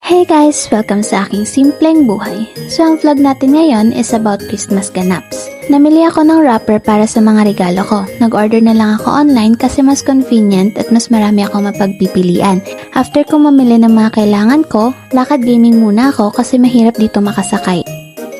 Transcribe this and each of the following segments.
Hey guys! Welcome sa aking simpleng buhay. So ang vlog natin ngayon is about Christmas ganaps. Namili ako ng wrapper para sa mga regalo ko. Nag-order na lang ako online kasi mas convenient at mas marami akong mapagpipilian. After ko mamili ng mga kailangan ko, lakad gaming muna ako kasi mahirap dito makasakay.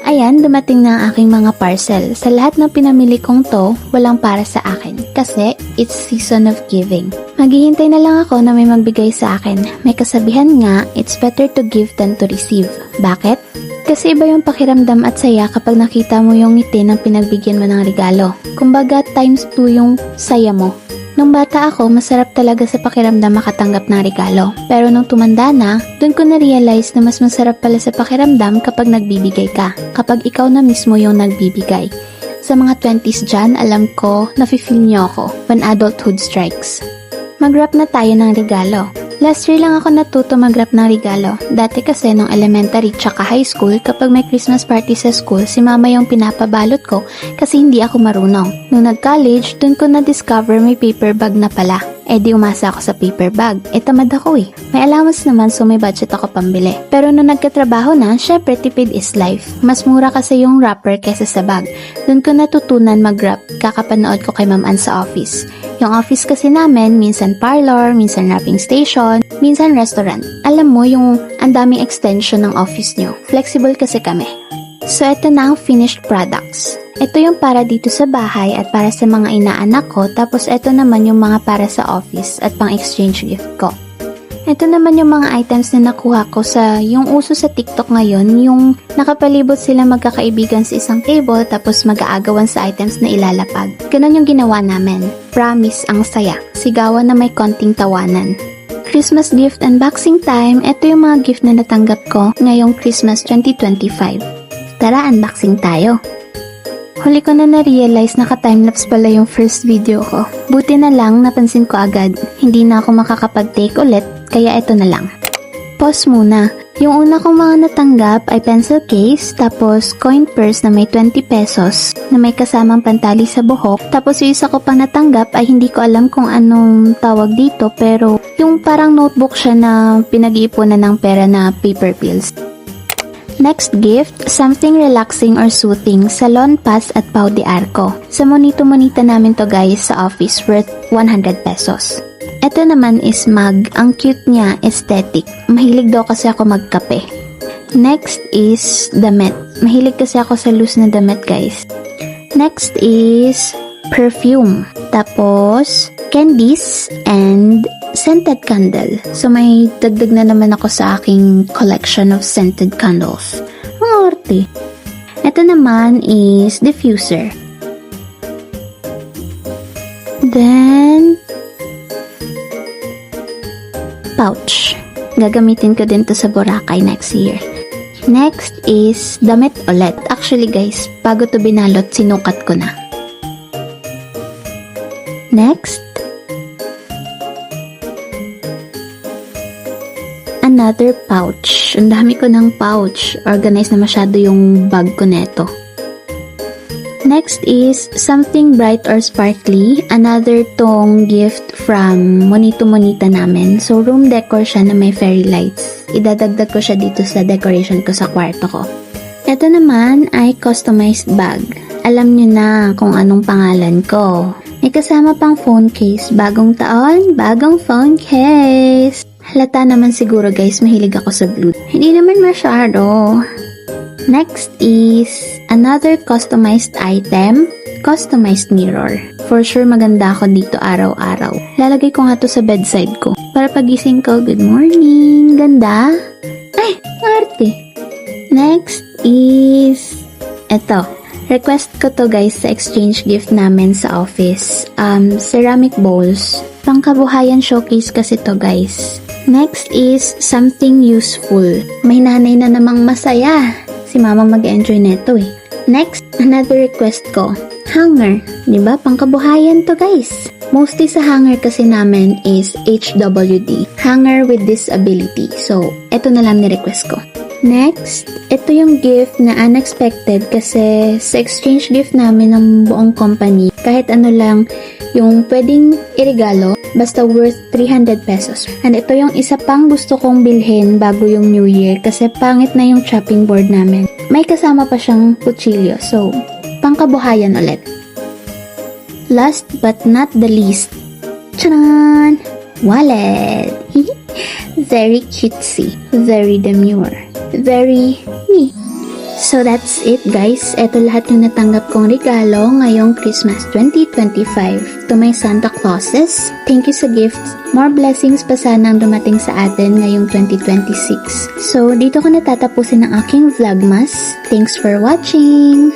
Ayan, dumating na ang aking mga parcel. Sa lahat ng pinamili kong to, walang para sa akin. Kasi, it's season of giving. Maghihintay na lang ako na may magbigay sa akin. May kasabihan nga, it's better to give than to receive. Bakit? Kasi iba yung pakiramdam at saya kapag nakita mo yung ngiti ng pinagbigyan mo ng regalo. Kumbaga, times 2 yung saya mo. Nung bata ako, masarap talaga sa pakiramdam makatanggap ng regalo. Pero nung tumanda na, dun ko na-realize na mas masarap pala sa pakiramdam kapag nagbibigay ka. Kapag ikaw na mismo yung nagbibigay. Sa mga 20s dyan, alam ko, nafe-feel nyo ako when adulthood strikes. Mag-wrap na tayo ng regalo. Last year lang ako natuto mag-wrap ng regalo. Dati kasi nung elementary tsaka high school, kapag may Christmas party sa school, si mama yung pinapabalot ko kasi hindi ako marunong. Nung nag-college, dun ko na-discover may paper bag na pala. Eh di umasa ako sa paper bag. Tamad ako eh. May allowance naman so may budget ako pambili. Pero nung nagkatrabaho na, syempre tipid is life. Mas mura kasi yung wrapper kesa sa bag. Dun ko natutunan mag-wrap. Kakapanood ko kay Ma'am Ann sa office. Yung office kasi namin, minsan parlor, minsan wrapping station, minsan restaurant. Alam mo yung ang daming extension ng office nyo. Flexible kasi kami. So ito na ang finished products. Ito yung para dito sa bahay at para sa mga inaanak ko, tapos ito naman yung mga para sa office at pang exchange gift ko. Ito naman yung mga items na nakuha ko sa yung uso sa TikTok ngayon, yung nakapalibot sila magkakaibigan sa isang table tapos mag-aagawan sa items na ilalapag. Ganon yung ginawa namin. Promise, ang saya. Sigawan na may konting tawanan. Christmas gift unboxing time, ito yung mga gift na natanggap ko ngayong Christmas 2025. Tara, unboxing tayo. Huli ko na na-realize naka-timelapse pala yung first video ko. Buti na lang napansin ko agad. Hindi na ako makakapag-take ulit, kaya ito na lang. Pause muna. Yung una kong mga natanggap ay pencil case, tapos coin purse na may 20 pesos, na may kasamang pantali sa buhok. Tapos yung isa ko pang natanggap ay hindi ko alam kung anong tawag dito, pero yung parang notebook siya na pinag-iipunan ng pera na paper pills. Next gift, something relaxing or soothing, Salon Pass at Pau de Arco. Sa monito-monita namin to guys sa office, worth 100 pesos. Ito naman is mug, ang cute niya, aesthetic. Mahilig daw kasi ako magkape. Next is damit. Mahilig kasi ako sa loose na damit guys. Next is perfume. Tapos, candies and scented candle. So may dagdag na naman ako sa aking collection of scented candles. Ang arte. Ito naman is diffuser. Then, pouch. Gagamitin ko din to sa Boracay next year. Next is damit ulit. Actually guys, bago to binalot, sinukat ko na. Next, another pouch. Ang dami ko ng pouch. Organized na masyado yung bag ko neto. Next is something bright or sparkly. Another tong gift from Monito Monita namin. So room decor siya na may fairy lights. Idadagdag ko siya dito sa decoration ko sa kwarto ko. Ito naman ay customized bag. Alam nyo na kung anong pangalan ko. May kasama pang phone case. Bagong taon, bagong phone case. Halata naman siguro guys, mahilig ako sa blue. Hindi naman masyado. Next is another customized item, customized mirror. For sure maganda ako dito araw-araw. Lalagay ko nga to sa bedside ko. Para pagising ko, good morning, ganda. Ay, arte. Next is eto. Request ko to guys sa exchange gift namin sa office. Ceramic bowls. Pangkabuhayan showcase kasi to guys. Next is something useful. May nanay na namang masaya. Si mama mag-enjoy neto eh. Next, another request ko. Hanger. Diba? Pangkabuhayan to guys. Mostly sa hanger kasi namin is HWD. Hanger with disability. So, eto na lang ni-request ko. Next, ito yung gift na unexpected kasi sa exchange gift namin ng buong company, kahit ano lang yung pwedeng iregalo basta worth 300 pesos. And ito yung isa pang gusto kong bilhin bago yung New Year kasi pangit na yung chopping board namin. May kasama pa siyang kutsilyo, so pangkabuhayan ulit. Last but not the least, tcharan! Wallet! Very cutesy, very demure, very me. So that's it guys. Ito lahat yung natanggap kong regalo ngayong Christmas 2025 to my Santa Clauses. Thank you sa gifts. More blessings pa sana ang dumating sa atin ngayong 2026. So dito ko natatapusin ang aking vlogmas. Thanks for watching!